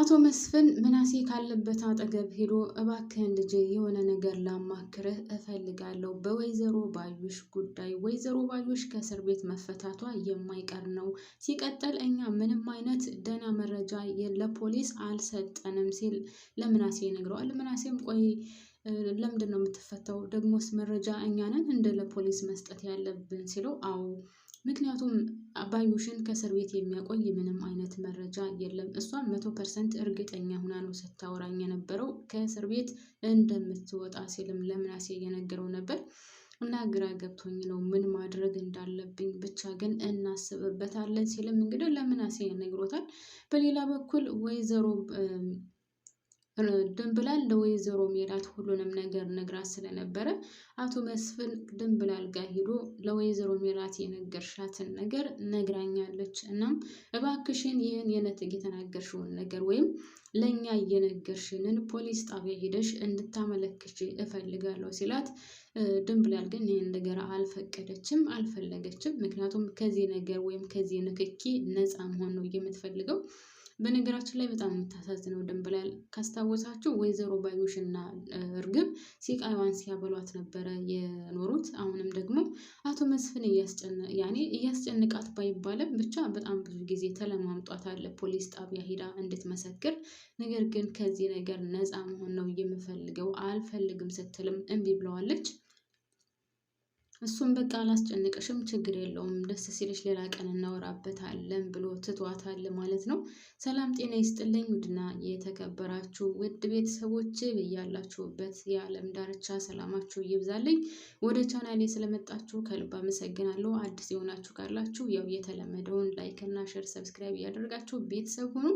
አቶ መስፍን ምናሴ ካለበት አጠገብ ሄዶ እባክህን ልጄ የሆነ ነገር ላማክርህ እፈልጋለሁ በወይዘሮ ባዩሽ ጉዳይ። ወይዘሮ ባዩሽ ከእስር ቤት መፈታቷ የማይቀር ነው። ሲቀጥል እኛ ምንም አይነት ደህና መረጃ ለፖሊስ አልሰጠንም ሲል ለምናሴ ይነግረዋል። ምናሴም ቆይ ለምንድን ነው የምትፈታው? ደግሞስ መረጃ እኛ ነን እንደ ለፖሊስ መስጠት ያለብን ሲለው አዎ ምክንያቱም ባዩሽን ከእስር ቤት የሚያቆይ ምንም አይነት መረጃ የለም። እሷን 100% እርግጠኛ ሆና ነው ስታወራኝ የነበረው ከእስር ቤት እንደምትወጣ ሲልም ለምናሴ እየነገረው ነበር። እና ግራ ገብቶኝ ነው ምን ማድረግ እንዳለብኝ ብቻ ግን እናስብበታለን ሲልም እንግዲህ ለምናሴ ነግሮታል። በሌላ በኩል ወይዘሮ ድንብላል ለወይዘሮ ሜላት ሁሉንም ነገር ነግራት ስለነበረ አቶ መስፍን ድንብላል ጋር ሄዶ ለወይዘሮ ሜላት የነገርሻትን ነገር ነግራኛለች። እናም እባክሽን ይህን የነጥግ የተናገርሽውን ነገር ወይም ለኛ እየነገርሽንን ፖሊስ ጣቢያ ሄደሽ እንድታመለክች እፈልጋለሁ ሲላት ድንብላል ግን ይህን ነገር አልፈቀደችም አልፈለገችም። ምክንያቱም ከዚህ ነገር ወይም ከዚህ ንክኪ ነፃ መሆን ነው የምትፈልገው። በነገራችን ላይ በጣም የምታሳዝነው ድንብላል ካስታወሳችሁ ወይዘሮ ባዩሽና እርግብ ሲቃይዋን ሲያበሏት ነበረ የኖሩት። አሁንም ደግሞ አቶ መስፍን እያስጨንቃት ባይባልም ብቻ በጣም ብዙ ጊዜ ተለማምጧታል ፖሊስ ጣቢያ ሄዳ እንድትመሰክር። ነገር ግን ከዚህ ነገር ነፃ መሆን ነው የምፈልገው አልፈልግም ስትልም እምቢ ብለዋለች። እሱም በቃ አላስጨንቅሽም ችግር የለውም ደስ ሲልሽ ሌላ ቀን እናወራበታለን ብሎ ትቷታል ማለት ነው። ሰላም ጤና ይስጥልኝ ውድና የተከበራችሁ ውድ ቤተሰቦች በያላችሁበት የዓለም ዳርቻ ሰላማችሁ ይብዛልኝ። ወደ ቻናሌ ስለመጣችሁ ከልብ አመሰግናለሁ። አዲስ የሆናችሁ ካላችሁ ያው የተለመደውን ላይክ እና ሼር ሰብስክራይብ እያደረጋችሁ ቤተሰብ ሁኑ።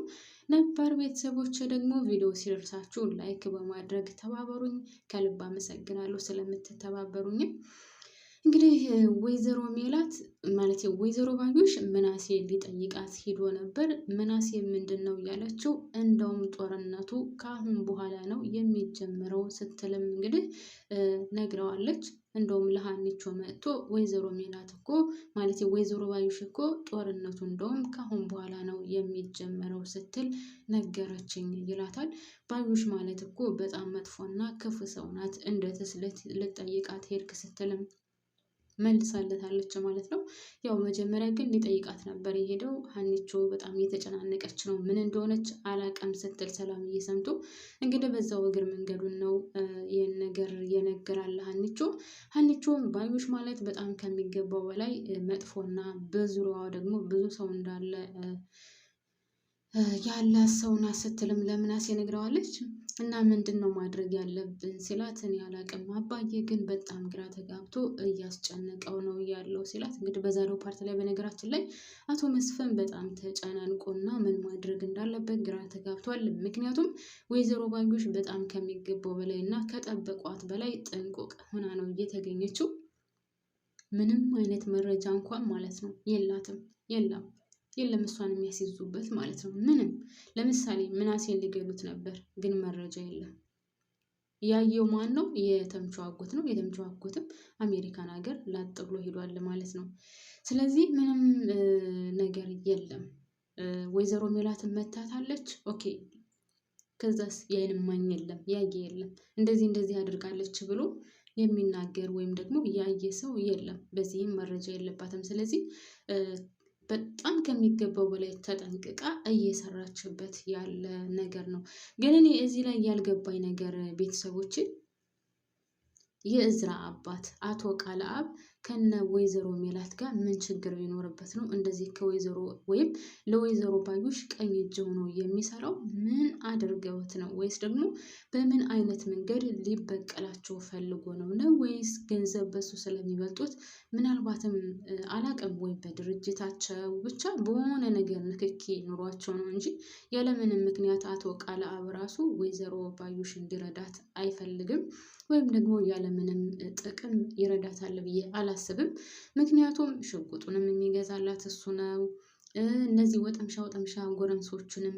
ነባር ቤተሰቦች ደግሞ ቪዲዮ ሲደርሳችሁ ላይክ በማድረግ ተባበሩኝ። ከልብ አመሰግናለሁ ስለምትተባበሩኝም። እንግዲህ ወይዘሮ ሜላት ማለት ወይዘሮ ባዩሽ ምናሴ ሊጠይቃት ሄዶ ነበር። ምናሴ ምንድነው ያለችው? እንደውም ጦርነቱ ከአሁን በኋላ ነው የሚጀምረው ስትልም እንግዲህ ነግረዋለች። እንደውም ለሀኒቾ መጥቶ ወይዘሮ ሜላት እኮ ማለት ወይዘሮ ባዩሽ እኮ ጦርነቱ እንደውም ከአሁን በኋላ ነው የሚጀምረው ስትል ነገረችኝ ይላታል። ባዩሽ ማለት እኮ በጣም መጥፎና ክፉ ሰው ናት። እንዴትስ ልትጠይቃት ሄድክ ስትልም መልሳለታለች ማለት ነው። ያው መጀመሪያ ግን ሊጠይቃት ነበር የሄደው። ሀኒቾ በጣም እየተጨናነቀች ነው ምን እንደሆነች አላቀም ስትል ሰላምዬ ሰምቶ እንግዲህ በዛው እግር መንገዱን ነው ይህን ነገር የነገራል ሀኒቾ ባዩሽ ማለት በጣም ከሚገባው በላይ መጥፎና በዙሪያዋ ደግሞ ብዙ ሰው እንዳለ ያላት ሰው ናት ስትልም ለምናሴ ነግረዋለች። እና ምንድነው ማድረግ ያለብን ሲላት እኔ አላቅም አባዬ ግን በጣም ግራ ተጋብቶ እያስጨነቀው ነው ያለው ሲላት እንግዲህ በዛሬው ፓርት ላይ በነገራችን ላይ አቶ መስፍን በጣም ተጨናንቆና ምን ማድረግ እንዳለበት ግራ ተጋብቷል። ምክንያቱም ወይዘሮ ባዩሽ በጣም ከሚገባው በላይ እና ከጠበቋት በላይ ጥንቁቅ ሆና ነው እየተገኘችው። ምንም አይነት መረጃ እንኳን ማለት ነው የለም እሷን የሚያስይዙበት ማለት ነው። ምንም ለምሳሌ ምናሴን ሊገሉት ነበር ግን መረጃ የለም። ያየው ማን ነው? የተምቹ አጎት ነው። የተምቹ አጎትም አሜሪካን ሀገር ላጥ ብሎ ሄዷል ማለት ነው። ስለዚህ ምንም ነገር የለም። ወይዘሮ ሜላትን መታታለች። ኦኬ ከዛስ የዓይን እማኝ የለም ያየ የለም እንደዚህ አድርጋለች ብሎ የሚናገር ወይም ደግሞ ያየ ሰው የለም። በዚህም መረጃ የለባትም። ስለዚህ በጣም ከሚገባው በላይ ተጠንቅቃ እየሰራችበት ያለ ነገር ነው። ግን እኔ እዚህ ላይ ያልገባኝ ነገር ቤተሰቦችን የእዝራ አባት አቶ ቃልአብ ከነ ወይዘሮ ሜላት ጋር ምን ችግር ቢኖርበት ነው እንደዚህ ከወይዘሮ ወይም ለወይዘሮ ባዩሽ ቀኝ እጅ ሆኖ የሚሰራው? ምን አድርገውት ነው? ወይስ ደግሞ በምን አይነት መንገድ ሊበቀላቸው ፈልጎ ነው ወይስ ገንዘብ በሱ ስለሚበልጡት ምናልባትም አላቅም ወይ በድርጅታቸው ብቻ በሆነ ነገር ንክኪ ኑሯቸው ነው እንጂ ያለምንም ምክንያት አቶ ቃልአብ ራሱ ወይዘሮ ባዩሽ እንዲረዳት አይፈልግም ወይም ደግሞ ያለምንም ጥቅም ይረዳታል ብዬ አላስብም። ምክንያቱም ሽጉጡንም የሚገዛላት እሱ ነው። እነዚህ ወጠምሻ ጎረምሶቹንም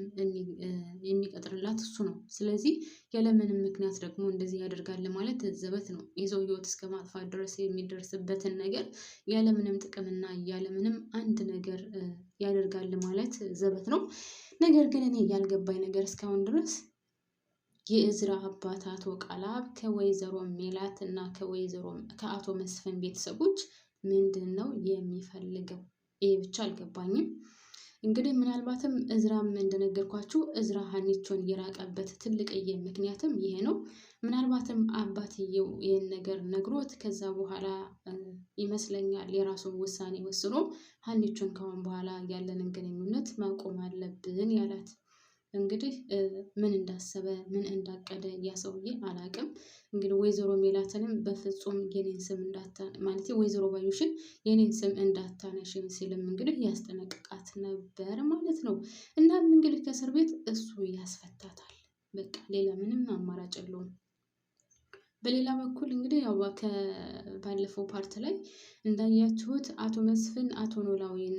የሚቀጥርላት እሱ ነው። ስለዚህ ያለምንም ምክንያት ደግሞ እንደዚህ ያደርጋል ማለት ዘበት ነው። የሰው ህይወት እስከ ማጥፋት ድረስ የሚደርስበትን ነገር ያለምንም ጥቅምና ያለምንም አንድ ነገር ያደርጋል ማለት ዘበት ነው። ነገር ግን እኔ ያልገባኝ ነገር እስካሁን ድረስ የእዝራ አባት አቶ ቃላብ ከወይዘሮ ሜላት እና ከአቶ መስፍን ቤተሰቦች ምንድን ነው የሚፈልገው? ይሄ ብቻ አልገባኝም። እንግዲህ ምናልባትም እዝራም እንደነገርኳችሁ እዝራ ሀኒቾን የራቀበት ትልቅዬ ምክንያትም ይሄ ነው። ምናልባትም አባትየው ይህን ነገር ነግሮት ከዛ በኋላ ይመስለኛል የራሱን ውሳኔ ወስኖ ሀኒቾን ከአሁን በኋላ ያለንን ግንኙነት ማቆም አለብን ያላት። እንግዲህ ምን እንዳሰበ ምን እንዳቀደ ያሰውዬ አላቅም። እንግዲህ ወይዘሮ ሜላትንም በፍጹም የኔን ስም ማለት ወይዘሮ ባዩሽን የኔን ስም እንዳታነሽን ሲልም እንግዲህ ያስጠነቅቃት ነበር ማለት ነው። እናም እንግዲህ ከእስር ቤት እሱ ያስፈታታል። በቃ ሌላ ምንም አማራጭ የለውም። በሌላ በኩል እንግዲህ ያው ባለፈው ፓርት ላይ እንዳያችሁት አቶ መስፍን አቶ ኖላዊን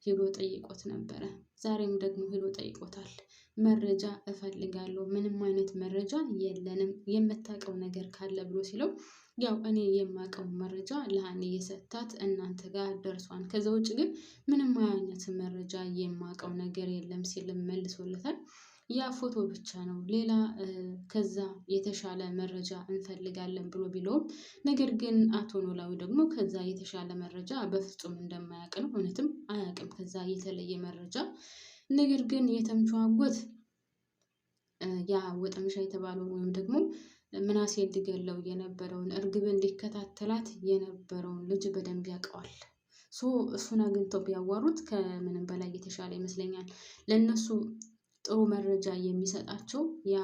ሄዶ ጠይቆት ነበረ። ዛሬም ደግሞ ሄዶ ጠይቆታል። መረጃ እፈልጋለሁ፣ ምንም አይነት መረጃ የለንም፣ የምታውቀው ነገር ካለ ብሎ ሲለው ያው እኔ የማውቀው መረጃ ለሀኒ የሰጣት እናንተ ጋር ደርሷል። ከዛ ውጭ ግን ምንም አይነት መረጃ የማውቀው ነገር የለም ሲልም መልሶለታል። ያ ፎቶ ብቻ ነው፣ ሌላ ከዛ የተሻለ መረጃ እንፈልጋለን ብሎ ቢለውም ነገር ግን አቶ ኖላዊ ደግሞ ከዛ የተሻለ መረጃ በፍጹም እንደማያውቅ ነው። እውነትም አያውቅም ከዛ የተለየ መረጃ። ነገር ግን የተምቹ አጎት ያ ወጠምሻ የተባለው ወይም ደግሞ ምናሴ እንዲገለው የነበረውን እርግብን ሊከታተላት የነበረውን ልጅ በደንብ ያውቀዋል። እሱን አግኝተው ቢያዋሩት ከምንም በላይ የተሻለ ይመስለኛል። ለነሱ ጥሩ መረጃ የሚሰጣቸው ያ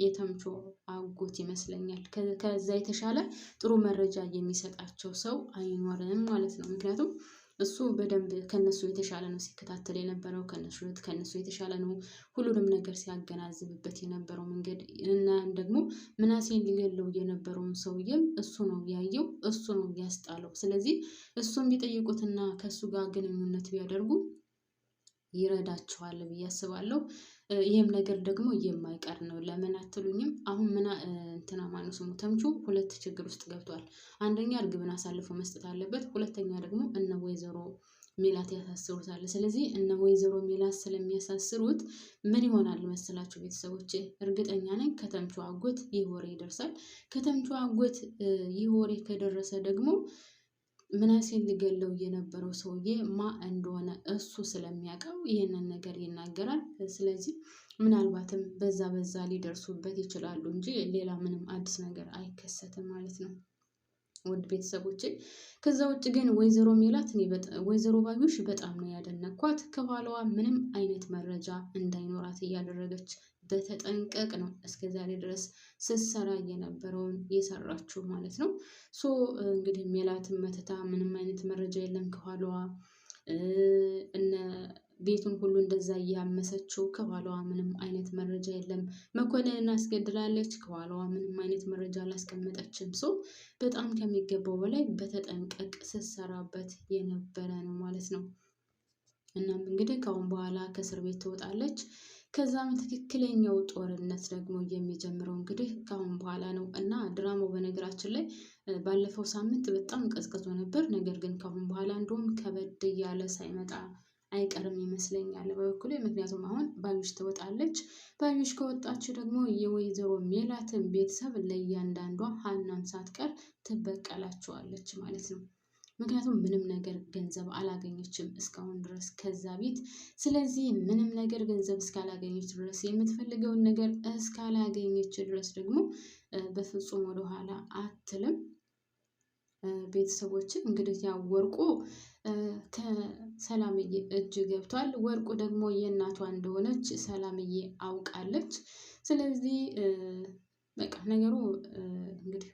የተምቹ አጎት ይመስለኛል። ከዛ የተሻለ ጥሩ መረጃ የሚሰጣቸው ሰው አይኖርም ማለት ነው። ምክንያቱም እሱ በደንብ ከነሱ የተሻለ ነው ሲከታተል የነበረው፣ ከነሱ የተሻለ ነው ሁሉንም ነገር ሲያገናዝብበት የነበረው መንገድ እና ደግሞ ምናሴን ሊገለው የነበረውን ሰውዬም እሱ ነው ያየው፣ እሱ ነው ያስጣለው። ስለዚህ እሱን ቢጠይቁትና ከሱ ጋር ግንኙነት ቢያደርጉ ይረዳቸዋል ብዬ አስባለሁ። ይህም ነገር ደግሞ የማይቀር ነው። ለምን አትሉኝም? አሁን እንትና ማነው ስሙ ተምቹ ሁለት ችግር ውስጥ ገብቷል። አንደኛ እርግብን አሳልፎ መስጠት አለበት፣ ሁለተኛ ደግሞ እነ ወይዘሮ ሜላት ያሳስሩታል። ስለዚህ እነ ወይዘሮ ሜላት ስለሚያሳስሩት ምን ይሆናል መሰላችሁ ቤተሰቦች? እርግጠኛ ነኝ ከተምቹ አጎት ይህ ወሬ ይደርሳል። ከተምቹ አጎት ይህ ወሬ ከደረሰ ደግሞ ምናሴን ሊገለው የነበረው ሰውዬ ማ እንደሆነ እሱ ስለሚያውቀው ይህንን ነገር ይናገራል። ስለዚህ ምናልባትም በዛ ሊደርሱበት ይችላሉ እንጂ ሌላ ምንም አዲስ ነገር አይከሰትም ማለት ነው ውድ ቤተሰቦቼ። ከዛ ውጭ ግን ወይዘሮ ሜላት ወይዘሮ ባዩሽ በጣም ነው ያደነኳት። ከኋላዋ ምንም አይነት መረጃ እንዳይኖራት እያደረገች በተጠንቀቅ ነው እስከዛሬ ድረስ ስትሰራ የነበረውን የሰራችው ማለት ነው። እንግዲህ ሜላትን መትታ ምንም አይነት መረጃ የለም ከኋላዋ እነ ቤቱን ሁሉ እንደዛ እያመሰችው ከኋላዋ ምንም አይነት መረጃ የለም። መኮንንን አስገድላለች፣ ከኋላዋ ምንም አይነት መረጃ አላስቀመጠችም። በጣም ከሚገባው በላይ በተጠንቀቅ ስትሰራበት የነበረ ነው ማለት ነው። እናም እንግዲህ ከአሁን በኋላ ከእስር ቤት ትወጣለች። ከዛም ትክክለኛው ጦርነት ደግሞ የሚጀምረው እንግዲህ ከአሁን በኋላ ነው እና ድራማው በነገራችን ላይ ባለፈው ሳምንት በጣም ቀዝቅዞ ነበር። ነገር ግን ከአሁን በኋላ እንደውም ከበድ እያለ ሳይመጣ አይቀርም ይመስለኛል በበኩሌ። ምክንያቱም አሁን ባዩሽ ትወጣለች። ባዩሽ ከወጣች ደግሞ የወይዘሮ ሜላትን ቤተሰብ ለእያንዳንዷ ሀናን ሳትቀር ትበቀላቸዋለች ማለት ነው። ምክንያቱም ምንም ነገር ገንዘብ አላገኘችም እስካሁን ድረስ ከዛ ቤት። ስለዚህ ምንም ነገር ገንዘብ እስካላገኘች ድረስ የምትፈልገውን ነገር እስካላገኘች ድረስ ደግሞ በፍጹም ወደኋላ አትልም። ቤተሰቦች እንግዲህ ያው ወርቁ ከሰላምዬ እጅ ገብቷል። ወርቁ ደግሞ የእናቷ እንደሆነች ሰላምዬ አውቃለች። ስለዚህ በቃ ነገሩ እንግዲህ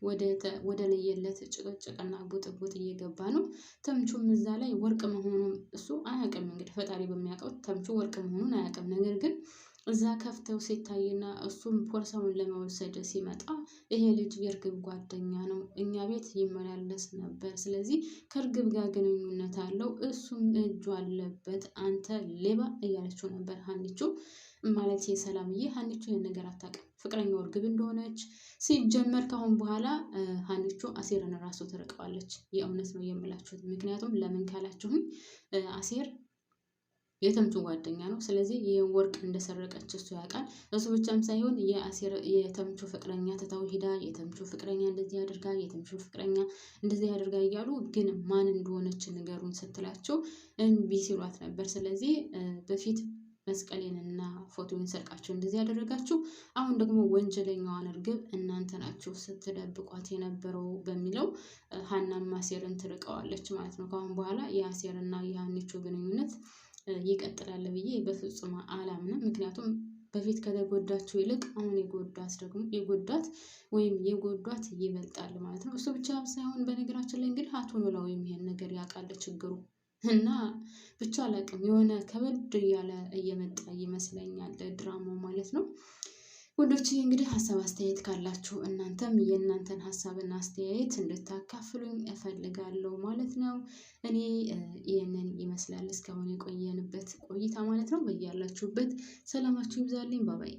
ወደ ለየለት ጭቅጭቅና ቡጥቡጥ እየገባ ነው። ተምቹም እዛ ላይ ወርቅ መሆኑን እሱ አያውቅም። እንግዲህ ፈጣሪ በሚያውቀው ተምቹ ወርቅ መሆኑን አያውቅም። ነገር ግን እዛ ከፍተው ሲታይና እሱም ፖርሳውን ለመወሰድ ሲመጣ ይሄ ልጅ የእርግብ ጓደኛ ነው፣ እኛ ቤት ይመላለስ ነበር፣ ስለዚህ ከእርግብ ጋር ግንኙነት አለው፣ እሱም እጁ አለበት፣ አንተ ሌባ እያለችው ነበር ሀኒቾ። ማለት የሰላምዬ ሀኒቾ ይህን ነገር አታውቅም፣ ፍቅረኛው እርግብ እንደሆነች ሲጀመር። ካሁን በኋላ ሀኒቾ አሴርን ራሱ ትርቀዋለች። የእውነት ነው የምላችሁት። ምክንያቱም ለምን ካላችሁኝ አሴር የተምቹ ጓደኛ ነው። ስለዚህ ይህን ወርቅ እንደሰረቀች እሱ ያውቃል። እሱ ብቻም ሳይሆን የተምቹ ፍቅረኛ ትታው ሂዳ የተምቹ ፍቅረኛ እንደዚህ አድርጋ የተምቹ ፍቅረኛ እንደዚህ አድርጋ እያሉ ግን ማን እንደሆነች ንገሩን ስትላቸው እምቢ ሲሏት ነበር። ስለዚህ በፊት መስቀሌንና ፎቶውን ሰርቃችሁ እንደዚህ ያደረጋችሁ፣ አሁን ደግሞ ወንጀለኛዋን እርግብ እናንተ ናችሁ ስትደብቋት የነበረው በሚለው ሀናም አሴርን ትርቀዋለች ማለት ነው። ከአሁን በኋላ የአሴርና የሀኒቾ ግንኙነት ይቀጥላል ብዬ በፍጹም አላምንም። ምክንያቱም በፊት ከተጎዳችው ይልቅ አሁን የጎዳት ወይም የጎዷት ይበልጣል ማለት ነው። እሱ ብቻ ሳይሆን በነገራችን ላይ እንግዲህ አቶ ኖላዊም ይሄን ነገር ያውቃል ችግሩ እና ብቻ አላውቅም፣ የሆነ ከበድ እያለ እየመጣ ይመስለኛል ድራማው ማለት ነው። ወንዶች እንግዲህ ሀሳብ አስተያየት ካላችሁ እናንተም የእናንተን ሀሳብና አስተያየት እንድታካፍሉኝ እፈልጋለሁ ማለት ነው። እኔ ይህንን ይመስላል እስካሁን የቆየንበት ቆይታ ማለት ነው። በያላችሁበት ሰላማችሁ ይብዛልኝ። ባባይ